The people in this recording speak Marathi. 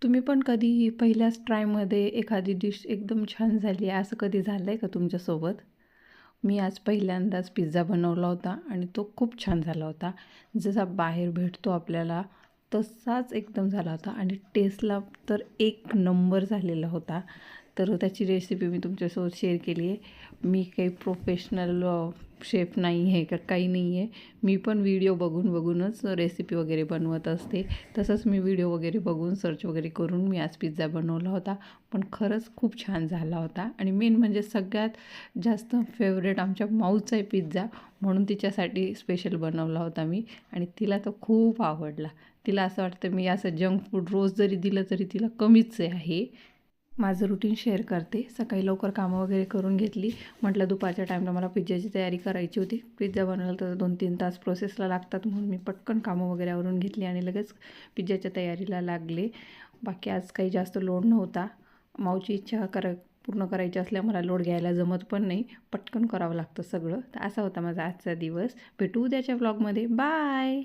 तुम्ही पण कधी पहिल्याच ट्रायमध्ये एखादी डिश एकदम छान झाली आहे, असं कधी झालं आहे का तुमच्यासोबत? मी आज पहिल्यांदाच पिझ्झा बनवला होता आणि तो खूप छान झाला होता. जसा बाहेर भेटतो आपल्याला तसाच एकदम झाला होता आणि टेस्टला तर एक नंबर झालेला होता. तर त्याची रेसिपी मी तुमच्यासोबत शेअर केली आहे. मी काही प्रोफेशनल शेफ नाही आहे का काही नाही आहे. मी पण व्हिडिओ बघूनच रेसिपी वगैरे बनवत असते. तसंच मी व्हिडिओ वगैरे बघून सर्च वगैरे करून मी आज पिझ्झा बनवला होता. पण खरंच खूप छान झाला होता आणि मेन म्हणजे सगळ्यात जास्त फेवरेट आमच्या माऊचा आहे पिझ्झा, म्हणून तिच्यासाठी स्पेशल बनवला होता मी आणि तिला तो खूप आवडला. तिला असं वाटतं मी असं जंक फूड रोज जरी दिलं तरी तिला कमीच आहे. माझं रुटीन शेअर करते. सकाळी लवकर कामं वगैरे करून घेतली. म्हटलं दुपारच्या टाईमला मला पिझ्झाची तयारी करायची होती. पिझ्झा बनवायला तर 2-3 तास प्रोसेसला लागतात, म्हणून मी पटकन कामं वगैरे आवरून घेतली आणि लगेच पिझ्झाच्या तयारीला लागले. बाकी आज काही जास्त लोड नव्हता. माऊची इच्छा पूर्ण करायची असल्यामुळे मला लोड घ्यायला जमत पण नाही. पटकन करावं लागतं सगळं. तर असा होता माझा आजचा दिवस. भेटू उद्याच्या व्लॉगमध्ये. बाय.